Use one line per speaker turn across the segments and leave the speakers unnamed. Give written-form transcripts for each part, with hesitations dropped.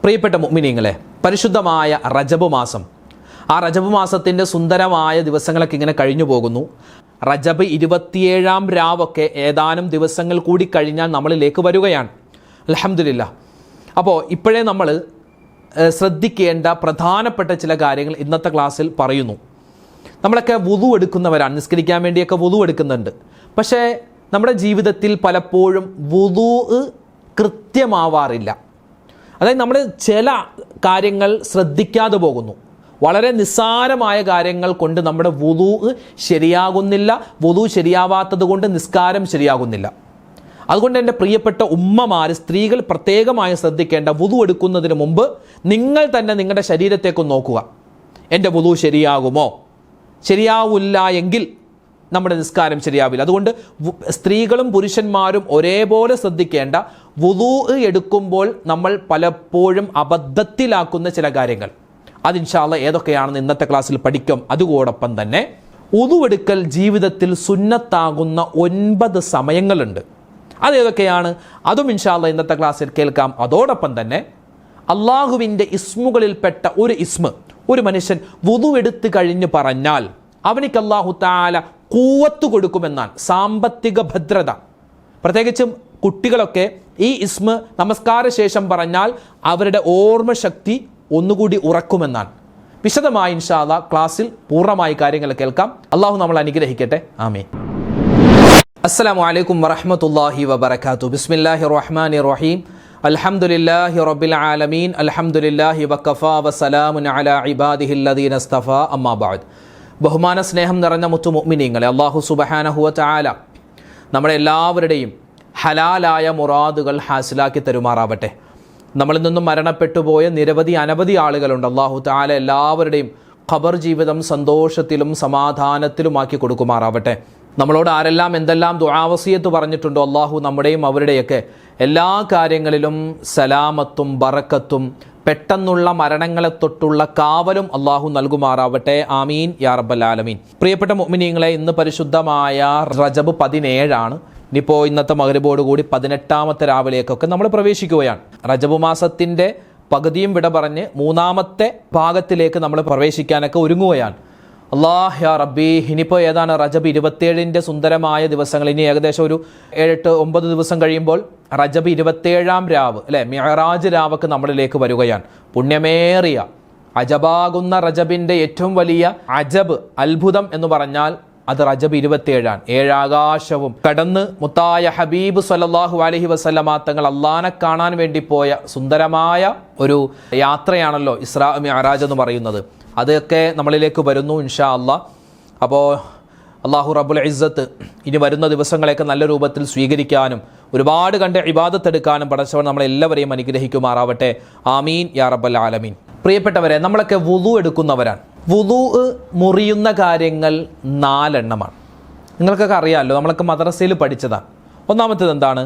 പ്രിയപ്പെട്ട മുഅ്മിനീങ്ങളെ, പരിശുദ്ധമായ റജബ് മാസം, ആ റജബ് മാസത്തിൻ്റെ സുന്ദരമായ ദിവസങ്ങളൊക്കെ ഇങ്ങനെ കഴിഞ്ഞു പോകുന്നു. റജബ് 27-ാം രാവൊക്കെ ഏതാനും ദിവസങ്ങൾ കൂടി കഴിഞ്ഞാൽ നമ്മളിലേക്ക് വരികയാണ്. അൽഹംദുലില്ലാഹ്. അപ്പോൾ ഇപ്പോഴേ നമ്മൾ ശ്രദ്ധിക്കേണ്ട പ്രധാനപ്പെട്ട ചില കാര്യങ്ങൾ ഇന്നത്തെ ക്ലാസ്സിൽ പറയുന്നു. നമ്മളൊക്കെ വുളു എടുക്കുന്നവരാണ്, നിസ്കരിക്കാൻ വേണ്ടിയൊക്കെ വുളു എടുക്കുന്നുണ്ട്. പക്ഷേ നമ്മുടെ ജീവിതത്തിൽ പലപ്പോഴും വുളു കൃത്യമാവാറില്ല. അതായത് നമ്മൾ ചില കാര്യങ്ങൾ ശ്രദ്ധിക്കാതെ പോകുന്നു. വളരെ നിസ്സാരമായ കാര്യങ്ങൾ കൊണ്ട് നമ്മുടെ വുളു ശരിയാകുന്നില്ല. വുളു ശരിയാവാത്തത് കൊണ്ട് നിസ്കാരം ശരിയാകുന്നില്ല. അതുകൊണ്ട് എൻ്റെ പ്രിയപ്പെട്ട ഉമ്മമാർ, സ്ത്രീകൾ പ്രത്യേകമായി ശ്രദ്ധിക്കേണ്ട, വുളു എടുക്കുന്നതിന് മുമ്പ് നിങ്ങൾ തന്നെ നിങ്ങളുടെ ശരീരത്തേക്ക് നോക്കുക. എൻ്റെ വുളു ശരിയാകുമോ? ശരിയാവില്ല എങ്കിൽ നമ്മുടെ നിസ്കാരം ശരിയാവില്ല. അതുകൊണ്ട് സ്ത്രീകളും പുരുഷന്മാരും ഒരേപോലെ ശ്രദ്ധിക്കേണ്ട, വുളു എടുക്കുമ്പോൾ നമ്മൾ പലപ്പോഴും അബദ്ധത്തിലാക്കുന്ന ചില കാര്യങ്ങൾ, അത് ഇൻഷാ അല്ലാഹ് ഏതൊക്കെയാണെന്ന് ഇന്നത്തെ ക്ലാസ്സിൽ പഠിക്കും. അതോടൊപ്പം തന്നെ വുളു എടുക്കൽ ജീവിതത്തിൽ സുന്നത്താകുന്ന 9 സമയങ്ങളുണ്ട്. അതേതൊക്കെയാണ്? അതും ഇൻഷാ അല്ലാഹ് ഇന്നത്തെ ക്ലാസ്സിൽ കേൾക്കാം. അതോടൊപ്പം തന്നെ അള്ളാഹുവിൻ്റെ ഇസ്മുകളിൽപ്പെട്ട ഒരു ഇസ്മ് ഒരു മനുഷ്യൻ വുളു എടുത്ത് കഴിഞ്ഞ് പറഞ്ഞാൽ അവനിക്ക് അല്ലാഹു തആല ഖുവത്ത് കൊടുക്കുമെന്നാണ്, സാമ്പത്തിക ഭദ്രത. പ്രത്യേകിച്ചും കുട്ടികളൊക്കെ ഈ ഇസ്മ നമസ്കാര ശേഷം പറഞ്ഞാൽ അവരുടെ ഓർമ്മശക്തി ഒന്നുകൂടി ഉറക്കുമെന്നാണ്. വിശദമായി ഇൻഷാ അല്ലാഹ് ക്ലാസ്സിൽ പൂർണ്ണമായി കാര്യങ്ങൾ കേൾക്കാം. അള്ളാഹു നമ്മൾ അനുഗ്രഹിക്കട്ടെ. ആമീൻ. അസ്സലാമു അലൈക്കും വറഹ്മത്തുള്ളാഹി വബറകാതുഹു. ബിസ്മില്ലാഹിർ റഹ്മാനിർ റഹീം. അൽഹംദുലില്ലാഹി റബ്ബിൽ ആലമീൻ. അൽഹംദുലില്ലാഹി വഖഫാ വസലാമുൻ അലാ ഇബാദിഹില്ലദീന ഇസ്തഫാ. അമ്മാ ബഅദ്. ബഹുമാന സ്നേഹം നിറഞ്ഞ മുത്തു മുഅ്മിനീങ്ങളെ, അല്ലാഹു സുബ്ഹാനഹു വ തആല നമ്മുടെ എല്ലാവരുടെയും ഹലാലായ മുറാദുകൾ ഹാസിലാക്കി തരുമാറാവട്ടെ. നമ്മളിൽ നിന്നും മരണപ്പെട്ടുപോയ അനവധി ആളുകളുണ്ട്. അല്ലാഹു തആല എല്ലാവരുടെയും ഖബർ ജീവിതം സന്തോഷത്തിലും സമാധാനത്തിലുമാക്കി കൊടുക്കുമാറാവട്ടെ. നമ്മളോട് ആരെല്ലാം എന്തെല്ലാം ദുആവസിയത്ത് പറഞ്ഞിട്ടുണ്ടോ, അല്ലാഹു നമ്മുടെയും അവരുടെയൊക്കെ എല്ലാ കാര്യങ്ങളിലും സലാമത്തും ബറക്കത്തും പെട്ടെന്നുള്ള മരണങ്ങളെ തൊട്ടുള്ള കാവലും അള്ളാഹു നൽകുമാറാവട്ടെ. ആമീൻ യാ റബ്ബൽ ആലമീൻ. പ്രിയപ്പെട്ട മുഅ്മിനീങ്ങളെ, ഇന്ന് പരിശുദ്ധമായ റജബ് 17 ഇനിയിപ്പോൾ ഇന്നത്തെ മഗ്‌രിബോട് കൂടി 18ാമത്തെ രാവിലേക്കൊക്കെ നമ്മൾ പ്രവേശിക്കുകയാണ്. റജബ് മാസത്തിൻ്റെ പകുതിയും വിട പറഞ്ഞ് 3ാമത്തെ ഭാഗത്തിലേക്ക് നമ്മൾ പ്രവേശിക്കാനൊക്കെ ഒരുങ്ങുകയാണ്. അല്ലാഹ് യാ റബ്ബി, ഇനിയിപ്പോൾ ഏതാണ് റജബ് 27ൻ്റെ സുന്ദരമായ ദിവസങ്ങൾ. ഇനി ഏകദേശം ഒരു 7-8-9 ദിവസം കഴിയുമ്പോൾ റജബ് 27-ാം രാവ്, അല്ലെ, മിഅ്റാജ് രാവൊക്കെ നമ്മളിലേക്ക് വരികയാണ്. പുണ്യമേറിയ അജബാകുന്ന റജബിൻ്റെ ഏറ്റവും വലിയ അജബ്, അത്ഭുതം എന്ന് പറഞ്ഞാൽ അത് റജബ് 27 ഏഴാകാശവും കടന്ന് മുത്തായ ഹബീബ് സല്ലല്ലാഹു അലൈഹി വസല്ലമ തങ്ങൾ അള്ളാനെ കാണാൻ വേണ്ടി പോയ സുന്ദരമായ ഒരു യാത്രയാണല്ലോ ഇസ്രാ മിഅ്റാജ് എന്ന് പറയുന്നത്. അതൊക്കെ നമ്മളിലേക്ക് വരുന്നു ഇൻഷാ അല്ലാഹ്. അപ്പോൾ അല്ലാഹു റബ്ബുൽ ഇസ്സത്ത് ഇനി വരുന്ന ദിവസങ്ങളെയൊക്കെ നല്ല രൂപത്തിൽ സ്വീകരിക്കാനും ഒരുപാട് കണ്ട് ഇബാദത്ത് എടുക്കാനും പടച്ചവൻ നമ്മളെല്ലാവരെയും അനുഗ്രഹിക്കുമാറാവട്ടെ. ആമീൻ യാ റബ്ബൽ ആലമീൻ. പ്രിയപ്പെട്ടവരെ, നമ്മളൊക്കെ വുളു എടുക്കുന്നവരാണ്. വുളു മുറിയുന്ന കാര്യങ്ങൾ 4 എണ്ണമാണ്. നിങ്ങൾക്കൊക്കെ അറിയാമല്ലോ, നമ്മളൊക്കെ മദ്രസയിൽ പഠിച്ചതാണ്. ഒന്നാമത്തേത് എന്താണ്?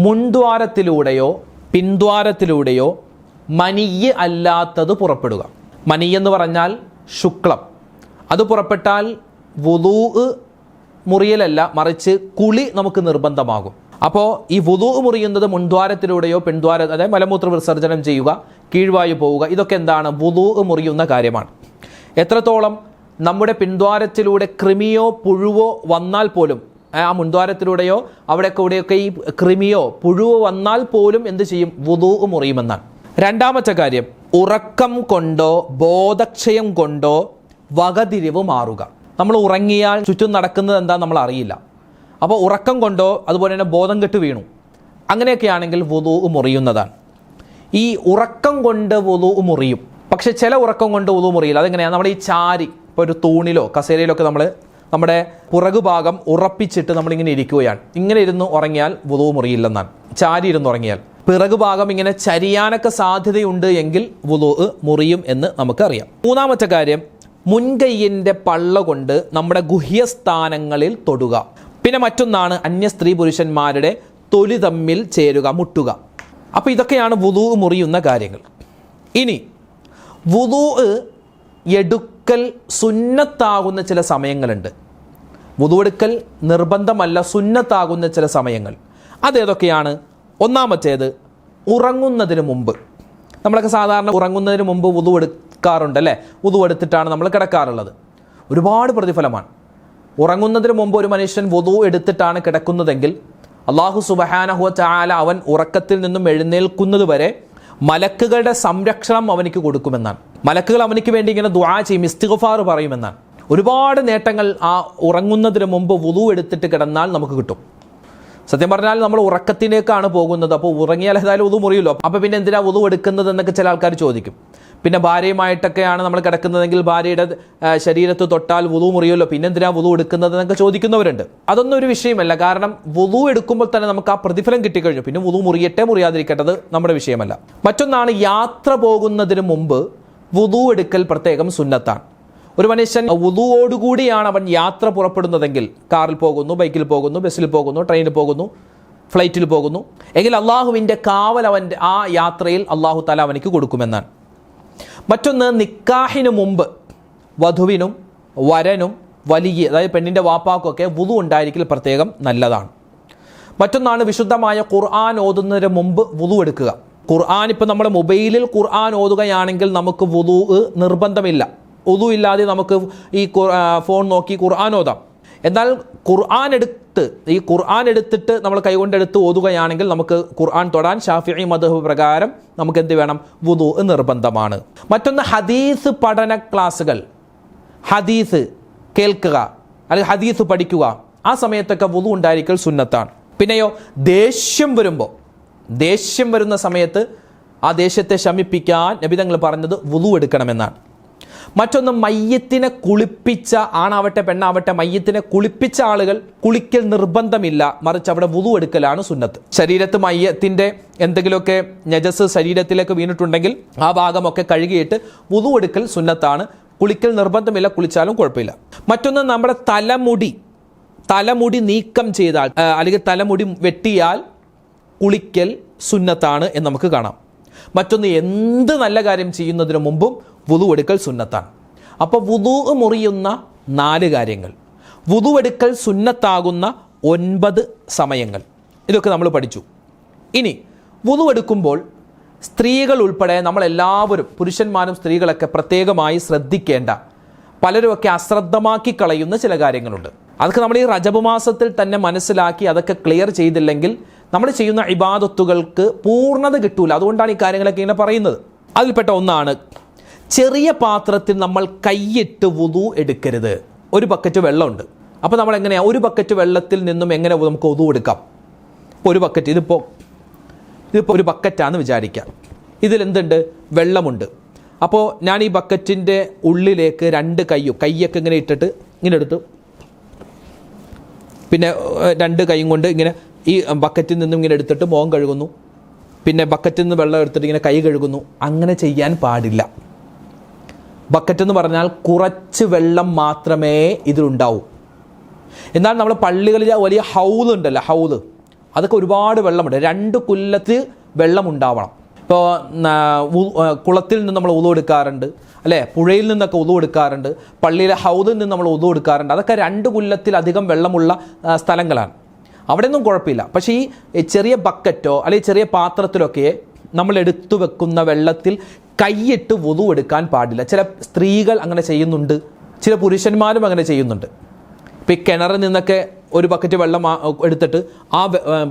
മുൻദ്വാരത്തിലൂടെയോ പിൻദ്വാരത്തിലൂടെയോ മനിയ്യ് അല്ലാത്തത് പുറപ്പെടുക. മനിയ്യ് എന്ന് പറഞ്ഞാൽ ശുക്ലം. അത് പുറപ്പെട്ടാൽ വുളു മുറിയലല്ല, മറിച്ച് കുളി നമുക്ക് നിർബന്ധമാകും. അപ്പോൾ ഈ വുളു മുറിയുന്നത് മുൻദ്വാരത്തിലൂടെയോ അതായത് മലമൂത്ര വിസർജനം ചെയ്യുക, കീഴ്വായു പോവുക, ഇതൊക്കെ എന്താണ്? വുളു മുറിയുന്ന കാര്യമാണ്. എത്രത്തോളം നമ്മുടെ പിൻദ്വാരത്തിലൂടെ കൃമിയോ പുഴുവോ വന്നാൽ പോലും, ആ മുൻദ്വാരത്തിലൂടെയോ അവിടെയൊക്കെ ഈ കൃമിയോ പുഴുവോ വന്നാൽ പോലും എന്ത് ചെയ്യും? വുളു മുറിയുമെന്നാണ്. രണ്ടാമത്തെ കാര്യം, ഉറക്കം കൊണ്ടോ ബോധക്ഷയം കൊണ്ടോ വകതിരിവ് മാറുക. നമ്മൾ ഉറങ്ങിയാൽ ചുറ്റും നടക്കുന്നത് എന്താ നമ്മൾ അറിയില്ല. അപ്പോൾ ഉറക്കം കൊണ്ടോ അതുപോലെ തന്നെ ബോധം കെട്ട് വീണു, അങ്ങനെയൊക്കെയാണെങ്കിൽ വുളു മുറിയുന്നതാണ്. ഈ ഉറക്കം കൊണ്ട് വുളു മുറിയും, പക്ഷെ ചില ഉറക്കം കൊണ്ട് വുളു മുറിയില്ല. അതെങ്ങനെയാണ്? നമ്മുടെ ഈ ചാരി, ഇപ്പോൾ ഒരു തൂണിലോ കസേരയിലോ ഒക്കെ നമ്മൾ നമ്മുടെ പുറകുഭാഗം ഉറപ്പിച്ചിട്ട് നമ്മളിങ്ങനെ ഇരിക്കുകയാണ്. ഇങ്ങനെ ഇരുന്ന് ഉറങ്ങിയാൽ വുളു മുറിയില്ലെന്നാണ്. ചാരി ഇരുന്ന് ഉറങ്ങിയാൽ പിറകുഭാഗം ഇങ്ങനെ ചരിയാനൊക്കെ സാധ്യതയുണ്ട് എങ്കിൽ വുളു മുറിയും എന്ന് നമുക്കറിയാം. മൂന്നാമത്തെ കാര്യം, മുൻകൈയിൻ്റെ പള്ള കൊണ്ട് നമ്മുടെ ഗുഹ്യസ്ഥാനങ്ങളിൽ തൊടുക. പിന്നെ മറ്റൊന്നാണ് അന്യ സ്ത്രീ പുരുഷന്മാരുടെ തൊലി തമ്മിൽ ചേരുക, മുട്ടുക. അപ്പോൾ ഇതൊക്കെയാണ് വുളു മുറിയുന്ന കാര്യങ്ങൾ. ഇനി വുളു എടുക്കൽ സുന്നത്താകുന്ന ചില സമയങ്ങളുണ്ട്. വുളു എടുക്കൽ നിർബന്ധമല്ല, സുന്നത്താകുന്ന ചില സമയങ്ങൾ. അതേതൊക്കെയാണ്? ഒന്നാമത്തേത്, ഉറങ്ങുന്നതിന് മുമ്പ്. നമ്മളൊക്കെ സാധാരണ ഉറങ്ങുന്നതിന് മുമ്പ് വുദു എടുക്കാറുണ്ട് അല്ലേ? വുദു എടുത്തിട്ടാണ് നമ്മൾ കിടക്കാറുള്ളത്. ഒരുപാട് പ്രതിഫലമാണ്. ഉറങ്ങുന്നതിന് മുമ്പ് ഒരു മനുഷ്യൻ വുദു എടുത്തിട്ടാണ് കിടക്കുന്നതെങ്കിൽ അല്ലാഹു സുബ്ഹാനഹു വ തആല അവൻ ഉറക്കത്തിൽ നിന്നും എഴുന്നേൽക്കുന്നത് വരെ മലക്കുകളുടെ സംരക്ഷണം അവനിക്ക് കൊടുക്കുമെന്നാണ്. മലക്കുകൾ അവനിക്ക് വേണ്ടി ഇങ്ങനെ ദുആ ചെയ്യും, ഇസ്തിഗ്ഫാർ പറയുമെന്നാണ്. ഒരുപാട് നേട്ടങ്ങൾ ആ ഉറങ്ങുന്നതിന് മുമ്പ് വുദു എടുത്തിട്ട് കിടന്നാൽ നമുക്ക് കിട്ടും. സത്യം പറഞ്ഞാൽ നമ്മൾ ഉറക്കത്തിലേക്കാണ് പോകുന്നത്. അപ്പോൾ ഉറങ്ങിയാൽ ഏതായാലും വുദു മുറിയുമല്ലോ. അപ്പോൾ പിന്നെ എന്തിനാ വുദു എടുക്കുന്നത് എന്നൊക്കെ ചില ആൾക്കാർ ചോദിക്കും. പിന്നെ ഭാര്യയുമായിട്ടൊക്കെയാണ് നമ്മൾ കിടക്കുന്നതെങ്കിൽ ഭാര്യയുടെ ശരീരത്ത് തൊട്ടാൽ വുദു മുറിയുമല്ലോ, പിന്നെ എന്തിനാ വുദു എടുക്കുന്നത് എന്നൊക്കെ ചോദിക്കുന്നവരുണ്ട്. അതൊന്നും ഒരു വിഷയമല്ല. കാരണം വുദു എടുക്കുമ്പോൾ തന്നെ നമുക്ക് ആ പ്രതിഫലം കിട്ടിക്കഴിഞ്ഞു. പിന്നെ വുദു മുറിയട്ടെ മുറിയാതിരിക്കേണ്ടത് നമ്മുടെ വിഷയമല്ല. മറ്റൊന്നാണ്, യാത്ര പോകുന്നതിന് മുമ്പ് വുദു എടുക്കൽ പ്രത്യേകം സുന്നത്താണ്. ഒരു മനുഷ്യൻ വുദുവോടുകൂടിയാണ് അവൻ യാത്ര പുറപ്പെടുന്നതെങ്കിൽ, കാറിൽ പോകുന്നു, ബൈക്കിൽ പോകുന്നു, ബസ്സിൽ പോകുന്നു, ട്രെയിനിൽ പോകുന്നു, ഫ്ലൈറ്റിൽ പോകുന്നു എങ്കിൽ അള്ളാഹുവിൻ്റെ കാവൽ അവൻ്റെ ആ യാത്രയിൽ അള്ളാഹു തആല അവനിക്ക് കൊടുക്കുമെന്നാണ്. മറ്റൊന്ന്, നിക്കാഹിന് മുമ്പ് വധുവിനും വരനും വലിയ, അതായത് പെണ്ണിൻ്റെ വാപ്പാക്കൊക്കെ വുദു ഉണ്ടായിരിക്കൽ പ്രത്യേകം നല്ലതാണ്. മറ്റൊന്നാണ്, വിശുദ്ധമായ ഖുർആൻ ഓതുന്നതിന് മുമ്പ് വുദു എടുക്കുക. ഖുർആൻ ഇപ്പോൾ നമ്മുടെ മൊബൈലിൽ ഖുർആൻ ഓതുകയാണെങ്കിൽ നമുക്ക് വുദു നിർബന്ധമില്ല. വുദു ഇല്ലാതെ നമുക്ക് ഈ ഫോൺ നോക്കി ഖുർആൻ ഓതാം. എന്നാൽ ഈ ഖുർആൻ എടുത്തിട്ട് നമ്മൾ കൈകൊണ്ടെടുത്ത് ഓതുകയാണെങ്കിൽ നമുക്ക് ഖുർആൻ തൊടാൻ ശാഫിഈ മദ്ഹബ് പ്രകാരം നമുക്ക് എന്ത് വേണം? വുദു നിർബന്ധമാണ്. മറ്റൊന്ന്, ഹദീസ് പഠന ക്ലാസ്സുകൾ, ഹദീസ് കേൾക്കുക അല്ലെങ്കിൽ ഹദീസ് പഠിക്കുക, ആ സമയത്തൊക്കെ വുദു ഉണ്ടായിരിക്കൽ സുന്നത്താണ്. പിന്നെയോ, ദേഷ്യം വരുന്ന സമയത്ത് ആ ദേഷ്യത്തെ ശമിപ്പിക്കാൻ നബി തങ്ങൾ പറഞ്ഞത് വുദു എടുക്കണമെന്നാണ്. മറ്റൊന്ന്, മയ്യത്തിനെ കുളിപ്പിച്ച ആണാവട്ടെ പെണ്ണാവട്ടെ മയ്യത്തിനെ കുളിപ്പിച്ച ആളുകൾ കുളിക്കൽ നിർബന്ധമില്ല, മറിച്ച് അവിടെ വുദു എടുക്കലാണ് സുന്നത്ത്. ശരീരത്ത് മയ്യത്തിൻ്റെ എന്തെങ്കിലുമൊക്കെ നജസ് ശരീരത്തിലേക്ക് വീണിട്ടുണ്ടെങ്കിൽ ആ ഭാഗമൊക്കെ കഴുകിയിട്ട് വുദു എടുക്കൽ സുന്നത്താണ്. കുളിക്കൽ നിർബന്ധമില്ല, കുളിച്ചാലും കുഴപ്പമില്ല. മറ്റൊന്ന്, നമ്മുടെ തലമുടി നീക്കം ചെയ്താൽ അല്ലെങ്കിൽ തലമുടി വെട്ടിയാൽ കുളിക്കൽ സുന്നത്താണ് എന്ന് നമുക്ക് കാണാം. മറ്റൊന്ന്, എന്ത് നല്ല കാര്യം ചെയ്യുന്നതിന് മുമ്പും വുദു എടുക്കൽ സുന്നത്താണ്. അപ്പോൾ വുദു മുറിയുന്ന 4 കാര്യങ്ങൾ, വുദു എടുക്കൽ സുന്നത്താകുന്ന 9 സമയങ്ങൾ, ഇതൊക്കെ നമ്മൾ പഠിച്ചു. ഇനി വുദു എടുക്കുമ്പോൾ സ്ത്രീകൾ ഉൾപ്പെടെ നമ്മളെല്ലാവരും, പുരുഷന്മാരും സ്ത്രീകളൊക്കെ പ്രത്യേകമായി ശ്രദ്ധിക്കേണ്ട, പലരുമൊക്കെ അശ്രദ്ധമാക്കി കളയുന്ന ചില കാര്യങ്ങളുണ്ട്. അതൊക്കെ നമ്മൾ ഈ റജബ് മാസത്തിൽ തന്നെ മനസ്സിലാക്കി അതൊക്കെ ക്ലിയർ ചെയ്തില്ലെങ്കിൽ നമ്മൾ ചെയ്യുന്ന ഇബാദത്തുകൾക്ക് പൂർണ്ണത കിട്ടൂല. അതുകൊണ്ടാണ് ഈ കാര്യങ്ങളൊക്കെ ഇങ്ങനെ പറയുന്നത്. അതിൽപ്പെട്ട ഒന്നാണ്, ചെറിയ പാത്രത്തിൽ നമ്മൾ കൈയിട്ട് വുദു എടുക്കരുത്. ഒരു ബക്കറ്റ് വെള്ളമുണ്ട്. അപ്പോൾ നമ്മൾ എങ്ങനെയാണ് ഒരു ബക്കറ്റ് വെള്ളത്തിൽ നിന്നും എങ്ങനെ നമുക്ക് വുദു എടുക്കാം? ഇപ്പോൾ ഒരു ബക്കറ്റ്, ഇതിപ്പോൾ ഒരു ബക്കറ്റാണെന്ന് വിചാരിക്കാം. ഇതിലെന്തുണ്ട്? വെള്ളമുണ്ട്. അപ്പോൾ ഞാൻ ഈ ബക്കറ്റിൻ്റെ ഉള്ളിലേക്ക് 2 കൈയൊക്കെ ഇങ്ങനെ ഇട്ടിട്ട് ഇങ്ങനെ എടുത്തു, പിന്നെ 2 കൈയും കൊണ്ട് ഇങ്ങനെ ഈ ബക്കറ്റിൽ നിന്നും ഇങ്ങനെ എടുത്തിട്ട് മുഖം കഴുകുന്നു, പിന്നെ ബക്കറ്റിൽ നിന്ന് വെള്ളം എടുത്തിട്ട് ഇങ്ങനെ കൈ കഴുകുന്നു. അങ്ങനെ ചെയ്യാൻ പാടില്ല. ബക്കറ്റ് എന്ന് പറഞ്ഞാൽ കുറച്ച് വെള്ളം മാത്രമേ ഇതിലുണ്ടാവൂ. എന്നാൽ നമ്മൾ പള്ളികളിൽ വലിയ ഹൗദ് ഉണ്ടല്ലോ, ഹൗദ്, അതൊക്കെ ഒരുപാട് വെള്ളമുണ്ട്. 2 കുല്ലത്ത് വെള്ളം ഉണ്ടാവണം. ഇപ്പോൾ കുളത്തിൽ നിന്ന് നമ്മൾ വുദു എടുക്കാറുണ്ട് അല്ലേ, പുഴയിൽ നിന്നൊക്കെ വുദു എടുക്കാറുണ്ട്, പള്ളിയിലെ ഹൗദിൽ നിന്ന് നമ്മൾ വുദു എടുക്കാറുണ്ട്. അതൊക്കെ 2 കുല്ലത്തിലധികം വെള്ളമുള്ള സ്ഥലങ്ങളാണ്. അവിടെ ഒന്നും കുഴപ്പമില്ല. പക്ഷേ ഈ ചെറിയ ബക്കറ്റോ അല്ലെങ്കിൽ ചെറിയ പാത്രത്തിലൊക്കെ നമ്മൾ എടുത്തു വെക്കുന്ന വെള്ളത്തിൽ കൈയിട്ട് വുദു എടുക്കാൻ പാടില്ല. ചില സ്ത്രീകൾ അങ്ങനെ ചെയ്യുന്നുണ്ട്, ചില പുരുഷന്മാരും അങ്ങനെ ചെയ്യുന്നുണ്ട്. ഇപ്പോൾ ഈ കിണറിൽ നിന്നൊക്കെ ഒരു ബക്കറ്റ് വെള്ളം എടുത്തിട്ട് ആ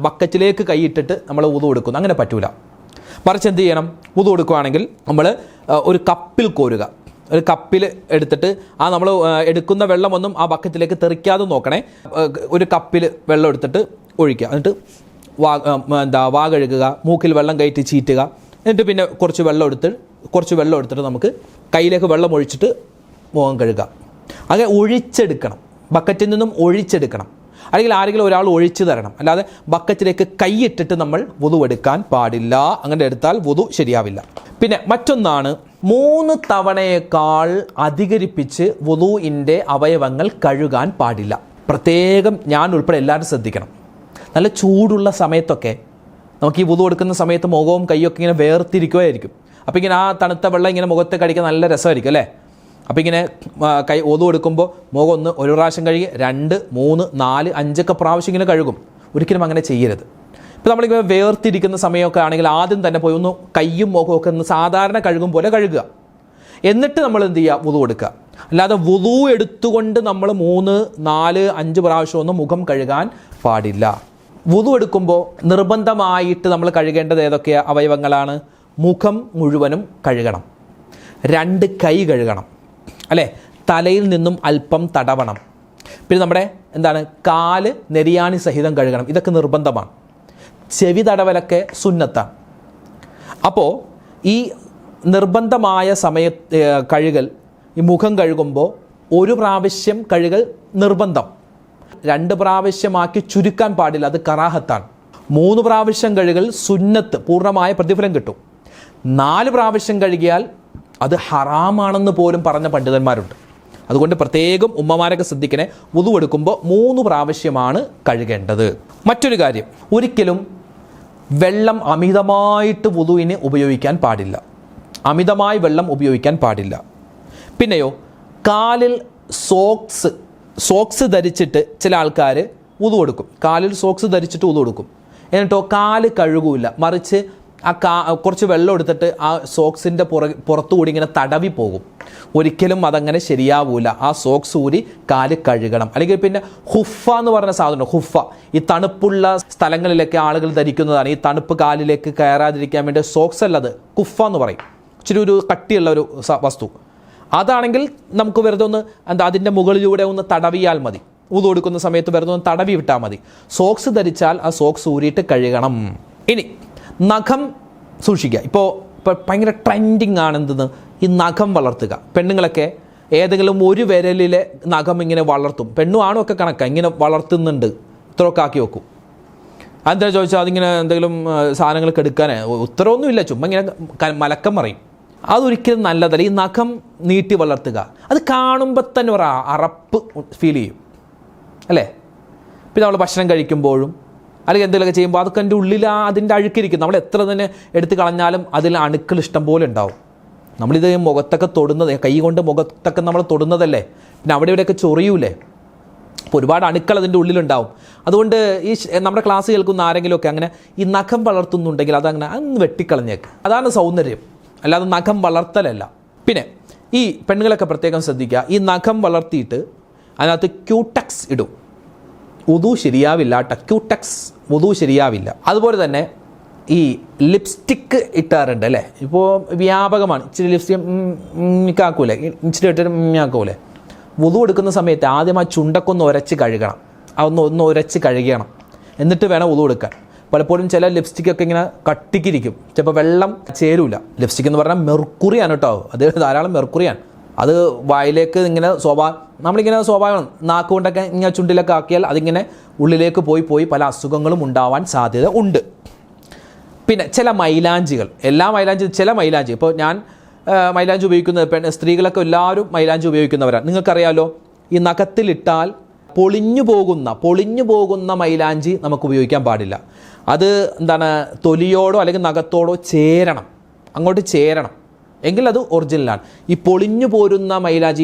ബക്കറ്റിലേക്ക് കൈയിട്ടിട്ട് നമ്മൾ വുദു എടുക്കുന്നു. അങ്ങനെ പറ്റൂല. മറിച്ച് എന്ത് ചെയ്യണം? വുദു എടുക്കുകയാണെങ്കിൽ നമ്മൾ ഒരു കപ്പിൽ കോരുക. ഒരു കപ്പിൽ എടുത്തിട്ട് ആ നമ്മൾ എടുക്കുന്ന വെള്ളമൊന്നും ആ ബക്കറ്റിലേക്ക് തെറിക്കാതെ നോക്കണേ. ഒരു കപ്പിൽ വെള്ളം എടുത്തിട്ട് ഒഴിക്കുക. എന്നിട്ട് വാ കഴുകുക, മൂക്കിൽ വെള്ളം കയറ്റി ചീറ്റുക. എന്നിട്ട് പിന്നെ കുറച്ച് വെള്ളം എടുത്തിട്ട് നമുക്ക് കയ്യിലേക്ക് വെള്ളം ഒഴിച്ചിട്ട് മുഖം കഴുകുക. അങ്ങനെ ഒഴിച്ചെടുക്കണം, ബക്കറ്റിൽ നിന്നും ഒഴിച്ചെടുക്കണം. അല്ലെങ്കിൽ ആരെങ്കിലും ഒരാൾ ഒഴിച്ചു തരണം. അല്ലാതെ ബക്കറ്റിലേക്ക് കൈയിട്ടിട്ട് നമ്മൾ വുദു എടുക്കാൻ പാടില്ല. അങ്ങനെ എടുത്താൽ വുദു ശരിയാവില്ല. പിന്നെ മറ്റൊന്നാണ്, 3 തവണയേക്കാൾ അധികരിപ്പിച്ച് വുദുവിൻ്റെ അവയവങ്ങൾ കഴുകാൻ പാടില്ല. പ്രത്യേകം ഞാൻ ഉൾപ്പെടെ എല്ലാവരും ശ്രദ്ധിക്കണം. നല്ല ചൂടുള്ള സമയത്തൊക്കെ നമുക്ക് ഈ വുദു എടുക്കുന്ന സമയത്ത് മുഖവും കൈയൊക്കെ ഇങ്ങനെ വേർതിരിക്കുകയായിരിക്കും. അപ്പോൾ ഇങ്ങനെ ആ തണുത്ത വെള്ളം ഇങ്ങനെ മുഖത്തെ കടിക്കാൻ നല്ല രസമായിരിക്കും അല്ലേ. അപ്പോൾ ഇങ്ങനെ വുദു എടുക്കുമ്പോൾ മുഖം ഒരു പ്രാവശ്യം കഴുകി 2, 3, 4, 5 പ്രാവശ്യം ഇങ്ങനെ കഴുകും. ഒരിക്കലും അങ്ങനെ ചെയ്യരുത്. ഇപ്പോൾ നമ്മളിങ്ങനെ വേർതിരിക്കുന്ന സമയമൊക്കെ ആണെങ്കിൽ ആദ്യം തന്നെ പോയി ഒന്ന് കയ്യും മുഖവും ഒക്കെ ഒന്ന് സാധാരണ കഴുകും പോലെ കഴുകുക. എന്നിട്ട് നമ്മൾ എന്ത് ചെയ്യുക, വുളു എടുക്കുക. അല്ലാതെ വുളു എടുത്തുകൊണ്ട് നമ്മൾ 3, 4, 5 പ്രാവശ്യമൊന്നും മുഖം കഴുകാൻ പാടില്ല. വുളു എടുക്കുമ്പോൾ നിർബന്ധമായിട്ട് നമ്മൾ കഴുകേണ്ടത് ഏതൊക്കെ അവയവങ്ങളാണ്? മുഖം മുഴുവനും കഴുകണം, 2 കൈ കഴുകണം, അല്ലേ, തലയിൽ നിന്നും അല്പം തടവണം, പിന്നെ നമ്മുടെ കാല് നെരിയാണി സഹിതം കഴുകണം. ഇതൊക്കെ നിർബന്ധമാണ്. ചെവി തടവലൊക്കെ സുന്നത്താണ്. അപ്പോൾ ഈ നിർബന്ധമായ കഴുകൽ, ഈ മുഖം കഴുകുമ്പോൾ 1 പ്രാവശ്യം കഴുകൽ നിർബന്ധം, 2 പ്രാവശ്യമാക്കി ചുരുക്കാൻ പാടില്ല, അത് കറാഹത്താണ്. 3 പ്രാവശ്യം കഴുകൽ സുന്നത്ത്, പൂർണ്ണമായ പ്രതിഫലം കിട്ടും. 4 പ്രാവശ്യം കഴുകിയാൽ അത് ഹറാമാണെന്ന് പോലും പറഞ്ഞ പണ്ഡിതന്മാരുണ്ട്. അതുകൊണ്ട് പ്രത്യേകം ഉമ്മമാരൊക്കെ ശ്രദ്ധിക്കണേ, വുളു എടുക്കുമ്പോൾ 3 പ്രാവശ്യമാണ് കഴുകേണ്ടത്. മറ്റൊരു കാര്യം, ഒരിക്കലും വെള്ളം അമിതമായിട്ട് വുളുവിന് ഉപയോഗിക്കാൻ പാടില്ല. അമിതമായി വെള്ളം ഉപയോഗിക്കാൻ പാടില്ല. പിന്നെയോ, കാലിൽ സോക്സ് ധരിച്ചിട്ട് ചില ആൾക്കാർ വുളു എടുക്കും. കാലിൽ സോക്സ് ധരിച്ചിട്ട് വുളു എടുക്കും. എന്നിട്ടോ കാല് കഴുകൂല, മറിച്ച് കുറച്ച് വെള്ളം എടുത്തിട്ട് ആ സോക്സിൻ്റെ പുറത്തുകൂടി ഇങ്ങനെ തടവി പോകും. ഒരിക്കലും അതങ്ങനെ ശരിയാവൂല. ആ സോക്സ് ഊരി കാല് കഴുകണം. അല്ലെങ്കിൽ പിന്നെ ഹുഫ എന്ന് പറഞ്ഞ സാധനം, ഹുഫ ഈ തണുപ്പുള്ള സ്ഥലങ്ങളിലൊക്കെ ആളുകൾ ധരിക്കുന്നതാണ്. ഈ തണുപ്പ് കാലിലേക്ക് കയറാതിരിക്കാൻ വേണ്ടി സോക്സ് അല്ലത് കുഫ എന്ന് പറയും. ഇച്ചിരി ഒരു കട്ടിയുള്ള ഒരു വസ്തു. അതാണെങ്കിൽ നമുക്ക് വെറുതെ ഒന്ന് അതിൻ്റെ മുകളിലൂടെ ഒന്ന് തടവിയാൽ മതി. വുളു എടുക്കുന്ന സമയത്ത് വെറുതെ ഒന്ന് തടവി വിട്ടാൽ മതി. സോക്സ് ധരിച്ചാൽ ആ സോക്സ് ഊരിയിട്ട് കഴുകണം. ഇനി നഖം സൂക്ഷിക്കുക. ഇപ്പോൾ ഭയങ്കര ട്രെൻഡിങ് ആണെന്തെന്ന് ഈ നഖം വളർത്തുക. പെണ്ണുങ്ങളൊക്കെ ഏതെങ്കിലും ഒരു വിരലിലെ നഖം ഇങ്ങനെ വളർത്തും. പെണ്ണും ആണും ഒക്കെ കണക്കാണ്, ഇങ്ങനെ വളർത്തുന്നുണ്ട്, ഇത്രയൊക്കെ ആക്കി വെക്കും. അതെന്താ ചോദിച്ചാൽ അതിങ്ങനെ എന്തെങ്കിലും സാധനങ്ങളൊക്കെ എടുക്കാൻ ഉത്തരവൊന്നുമില്ല, ചുമ്മാ ഇങ്ങനെ മലക്കം പറയും. അതൊരിക്കലും നല്ലതല്ല. ഈ നഖം നീട്ടി വളർത്തുക, അത് കാണുമ്പോൾ തന്നെ ഒരു അറപ്പ് ഫീൽ ചെയ്യും, അല്ലേ? പിന്നെ നമ്മൾ ഭക്ഷണം കഴിക്കുമ്പോഴും അല്ലെങ്കിൽ എന്തെങ്കിലുമൊക്കെ ചെയ്യുമ്പോൾ അതൊക്കെ എൻ്റെ ഉള്ളിൽ അതിൻ്റെ അഴുക്കിരിക്കും. നമ്മൾ എത്ര തന്നെ എടുത്ത് കളഞ്ഞാലും അതിൽ അണുക്കൾ ഇഷ്ടം പോലെ ഉണ്ടാവും. നമ്മളിത് മുഖത്തൊക്കെ തൊടുന്നത്, കൈ കൊണ്ട് മുഖത്തൊക്കെ നമ്മൾ തൊടുന്നതല്ലേ, പിന്നെ അവിടെ ഇവിടെയൊക്കെ ചൊറിയൂലേ. അപ്പോൾ ഒരുപാട് അണുക്കൾ അതിൻ്റെ ഉള്ളിലുണ്ടാവും. അതുകൊണ്ട് ഈ നമ്മുടെ ക്ലാസ് കേൾക്കുന്ന ആരെങ്കിലുമൊക്കെ അങ്ങനെ ഈ നഖം വളർത്തുന്നുണ്ടെങ്കിൽ അതങ്ങനെ അന്ന് വെട്ടിക്കളഞ്ഞേക്ക്. അതാണ് സൗന്ദര്യം, അല്ലാതെ നഖം വളർത്തലല്ല. പിന്നെ ഈ പെണ്ണുങ്ങളൊക്കെ പ്രത്യേകം ശ്രദ്ധിക്കുക, ഈ നഖം വളർത്തിയിട്ട് അതിനകത്ത് ക്യൂടെക്സ് ഇടും. വുളു ശരിയാവില്ല കേട്ടോ, ക്യൂടെക്സ് വുളു ശരിയാവില്ല. അതുപോലെ തന്നെ ഈ ലിപ്സ്റ്റിക്ക് ഇട്ടാറുണ്ട്, അല്ലേ? ഇപ്പോൾ വ്യാപകമാണ്. ഇച്ചിരി ലിപ്സ്റ്റിക് ആക്കൂലേ, ഇച്ചിരി ഇട്ടിട്ട് ആക്കൂലേ. വുളു എടുക്കുന്ന സമയത്ത് ആദ്യം ആ ചുണ്ടൊക്കെ ഉരച്ച് കഴുകണം. ഒന്ന് ഉരച്ച് കഴുകണം, എന്നിട്ട് വേണം വുളു എടുക്കാൻ. പലപ്പോഴും ചില ലിപ്സ്റ്റിക്കൊക്കെ ഇങ്ങനെ കട്ടിക്കിരിക്കും, ചിലപ്പോൾ വെള്ളം ചേരൂല. ലിപ്സ്റ്റിക് എന്ന് പറഞ്ഞാൽ മെർക്കുറിയാണ് കേട്ടോ, അത് ധാരാളം മെർക്കുറിയാണ്. അത് വായിലേക്ക് ഇങ്ങനെ നമ്മളിങ്ങനെ സ്വാഭാവികം നാക്ക് കൊണ്ടൊക്കെ ഇങ്ങനെ ചുണ്ടിലൊക്കെ ആക്കിയാൽ അതിങ്ങനെ ഉള്ളിലേക്ക് പോയി പല അസുഖങ്ങളും ഉണ്ടാവാൻ സാധ്യത ഉണ്ട്. പിന്നെ ചില മൈലാഞ്ചികൾ, ചില മൈലാഞ്ചി, ഇപ്പോൾ ഞാൻ മൈലാഞ്ചി ഉപയോഗിക്കുന്നത് സ്ത്രീകളൊക്കെ എല്ലാവരും മൈലാഞ്ചി ഉപയോഗിക്കുന്നവരാണ്. നിങ്ങൾക്കറിയാലോ, ഈ നഖത്തിലിട്ടാൽ പൊളിഞ്ഞു പോകുന്ന മൈലാഞ്ചി നമുക്ക് ഉപയോഗിക്കാൻ പാടില്ല. അത് തൊലിയോടോ അല്ലെങ്കിൽ നഖത്തോടോ ചേരണം, അങ്ങോട്ട് ചേരണം, എങ്കിൽ അത് ഒറിജിനലാണ്. ഈ പൊളിഞ്ഞു പോരുന്ന മൈലാഞ്ചി,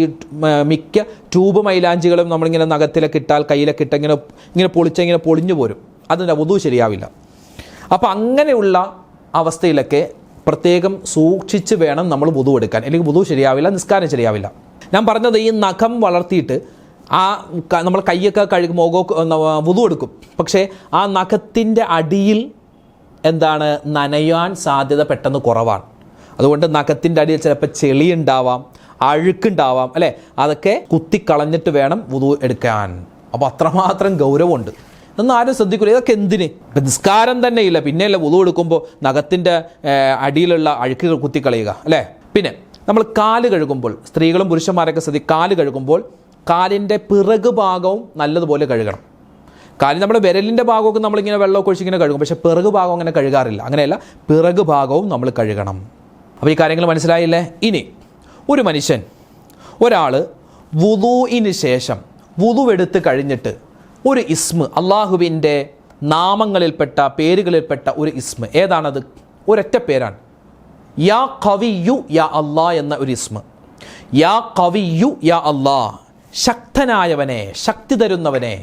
മിക്ക ട്യൂബ് മൈലാഞ്ചികളും നമ്മളിങ്ങനെ നഖത്തിലൊക്കെ ഇട്ടാൽ, കയ്യിലൊക്കെ ഇട്ട് ഇങ്ങനെ പൊളിഞ്ഞു പോരും. അതിൻ്റെ വുളു ശരിയാവില്ല. അപ്പോൾ അങ്ങനെയുള്ള അവസ്ഥയിലൊക്കെ പ്രത്യേകം സൂക്ഷിച്ച് വേണം നമ്മൾ വുളു എടുക്കാൻ, അല്ലെങ്കിൽ വുളു ശരിയാവില്ല, നിസ്കാരം ശരിയാവില്ല. ഞാൻ പറഞ്ഞത് ഈ നഖം വളർത്തിയിട്ട് നമ്മൾ കൈയൊക്കെ കഴുകും, വുളു എടുക്കും. പക്ഷേ ആ നഖത്തിൻ്റെ അടിയിൽ നനയാൻ സാധ്യത പെട്ടെന്ന് കുറവാണ്. അതുകൊണ്ട് നഖത്തിൻ്റെ അടിയിൽ ചിലപ്പോൾ ചെളിയുണ്ടാവാം, അഴുക്കുണ്ടാവാം, അല്ലേ? അതൊക്കെ കുത്തിക്കളഞ്ഞിട്ട് വേണം വുളു എടുക്കാൻ. അപ്പോൾ അത്രമാത്രം ഗൗരവമുണ്ട്. ഇതൊന്നും ആരും ശ്രദ്ധിക്കില്ല. ഇതൊക്കെ എന്തിന്? നിസ്കാരം തന്നെ ഇല്ല, പിന്നെയല്ല വുളു എടുക്കുമ്പോൾ നഖത്തിൻ്റെ അടിയിലുള്ള അഴുക്കുകൾ കുത്തിക്കളയുക, അല്ലേ? പിന്നെ നമ്മൾ കാല് കഴുകുമ്പോൾ, സ്ത്രീകളും പുരുഷന്മാരൊക്കെ കാല് കഴുകുമ്പോൾ കാലിൻ്റെ പിറകു ഭാഗവും നല്ലതുപോലെ കഴുകണം. കാലിൽ നമ്മുടെ വിരലിൻ്റെ ഭാഗമൊക്കെ നമ്മളിങ്ങനെ വെള്ളമൊക്കെ ഒഴിച്ചിങ്ങനെ കഴുകും, പക്ഷേ പിറകു ഭാഗം അങ്ങനെ കഴുകാറില്ല. അങ്ങനെയല്ല, പിറകു ഭാഗവും നമ്മൾ കഴുകണം. അപ്പോൾ ഈ കാര്യങ്ങൾ മനസ്സിലായില്ലേ? ഇനി ഒരു മനുഷ്യൻ, ഒരാൾ വുളുഇന് ശേഷം വുളുവെടുത്ത് കഴിഞ്ഞിട്ട് ഒരു ഇസ്മ്, അള്ളാഹുവിൻ്റെ നാമങ്ങളിൽപ്പെട്ട പേരുകളിൽപ്പെട്ട ഒരു ഇസ്മ്, ഏതാണത്? ഒരൊറ്റ പേരാണ്, യാ ഖവിയ്യു യാ അല്ലാ എന്ന ഒരു ഇസ്മ്. യാ ഖവിയ്യു യാ അല്ലാ, ശക്തനായവനെ, ശക്തി തരുന്നവനെ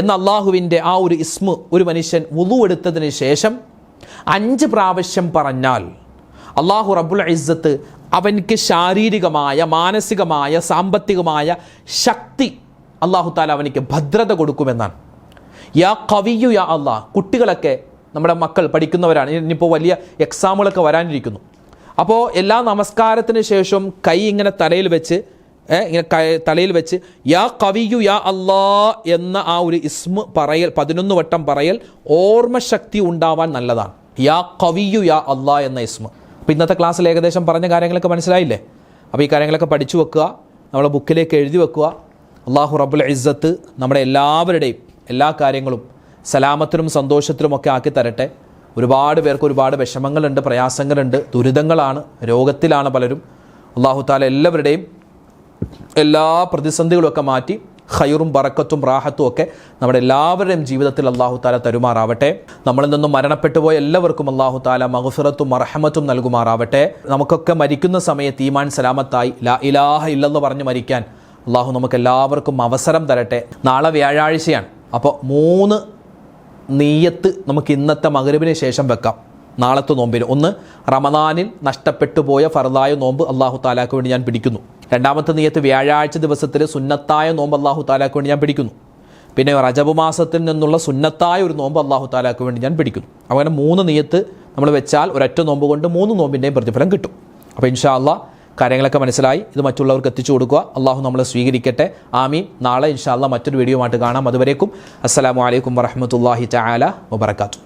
എന്ന അള്ളാഹുവിൻ്റെ ആ ഒരു ഇസ്മ ഒരു മനുഷ്യൻ വുളു എടുത്തതിന് ശേഷം 5 പ്രാവശ്യം പറഞ്ഞാൽ അള്ളാഹു റബ്ബുൽ ഇസ്സത്ത് അവൻക്ക് ശാരീരികമായ, മാനസികമായ, സാമ്പത്തികമായ ശക്തി അള്ളാഹു താല അവനിക്ക് ഭദ്രത കൊടുക്കുമെന്നാണ്. യാ ഖവിയ്യു യാ അള്ളാഹ്. കുട്ടികളൊക്കെ നമ്മുടെ മക്കൾ പഠിക്കുന്നവരാണ്, ഇനിയിപ്പോൾ വലിയ എക്സാമുകളൊക്കെ വരാനിരിക്കുന്നു. അപ്പോൾ എല്ലാ നമസ്കാരത്തിന് ശേഷവും കൈ ഇങ്ങനെ തലയിൽ വെച്ച് തലയിൽ വെച്ച് യാ ഖവിയ്യു യാ അല്ലാ എന്ന ആ ഒരു ഇസ്മ പറയൽ 11 വട്ടം പറയൽ ഓർമ്മശക്തി ഉണ്ടാവാൻ നല്ലതാണ്. യാ ഖവിയ്യു യാ അല്ലാ എന്ന ഇസ്മ. അപ്പോൾ ഇന്നത്തെ ക്ലാസ്സിൽ ഏകദേശം പറഞ്ഞ കാര്യങ്ങളൊക്കെ മനസ്സിലായില്ലേ? അപ്പോൾ ഈ കാര്യങ്ങളൊക്കെ പഠിച്ചു വെക്കുക, നമ്മളെ ബുക്കിലേക്ക് എഴുതി വെക്കുക. അള്ളാഹു റബ്ബുൽ ഇസ്സത്ത് നമ്മുടെ എല്ലാവരുടെയും എല്ലാ കാര്യങ്ങളും സലാമത്തിലും സന്തോഷത്തിലും ഒക്കെ ആക്കി തരട്ടെ. ഒരുപാട് പേർക്ക് ഒരുപാട് വിഷമങ്ങളുണ്ട്, പ്രയാസങ്ങളുണ്ട്, ദുരിതങ്ങളാണ്, രോഗത്തിലാണ് പലരും. അള്ളാഹു താല എല്ലാവരുടെയും എല്ലാ പ്രതിസന്ധികളൊക്കെ മാറ്റി ഖൈറും ബറക്കത്തും റാഹത്തും ഒക്കെ നമ്മുടെ എല്ലാവരുടെയും ജീവിതത്തിൽ അള്ളാഹു താല തരുമാറാവട്ടെ. നമ്മളിൽ നിന്നും മരണപ്പെട്ടു പോയ എല്ലാവർക്കും അള്ളാഹു താല മഗ്ഫിറത്തും മർഹമത്തും നൽകുമാറാവട്ടെ. നമുക്കൊക്കെ മരിക്കുന്ന സമയത്ത് ഈമാൻ സലാമത്തായി ലാ ഇലാഹ ഇല്ലല്ലാഹ് പറഞ്ഞ് മരിക്കാൻ അള്ളാഹു നമുക്ക് എല്ലാവർക്കും അവസരം തരട്ടെ. നാളെ വ്യാഴാഴ്ചയാണ്. അപ്പോൾ 3 നീയത്ത് നമുക്ക് ഇന്നത്തെ മഗ്‌രിബിന് ശേഷം വെക്കാം. നാളത്തെ നോമ്പിന് ഒന്ന് റമദാനിൽ നഷ്ടപ്പെട്ടു പോയ ഫർദായ നോമ്പ് അള്ളാഹു താലാക്ക് വേണ്ടി ഞാൻ പിടിക്കുന്നു. രണ്ടാമത്തെ നീയത്ത് വ്യാഴാഴ്ച ദിവസത്തിൽ സുന്നത്തായ നോമ്പ് അള്ളാഹു താലാക്ക് വേണ്ടി ഞാൻ പിടിക്കുന്നു. പിന്നെ റജബ് മാസത്തിൽ നിന്നുള്ള സുന്നത്തായ ഒരു നോമ്പ് അള്ളാഹു താലാക്ക് വേണ്ടി ഞാൻ പിടിക്കുന്നു. അങ്ങനെ 3 നീയത്ത് നമ്മൾ വെച്ചാൽ ഒരൊറ്റ നോമ്പ് കൊണ്ട് 3 നോമ്പിൻ്റെയും പ്രതിഫലം കിട്ടും. അപ്പോൾ ഇൻഷാ അള്ളാഹ് കാര്യങ്ങളൊക്കെ മനസ്സിലായി. ഇത് മറ്റുള്ളവർക്ക് എത്തിച്ചു കൊടുക്കുക. അള്ളാഹു നമ്മളെ സ്വീകരിക്കട്ടെ. ആമീൻ. നാളെ ഇൻഷാ അള്ളാഹ് മറ്റൊരു വീഡിയോ ആയിട്ട് കാണാം. അതുവരേക്കും അസ്സലാമു അലൈക്കും വറഹ്മത്തുള്ളാഹി തആല വബറകാതുഹു.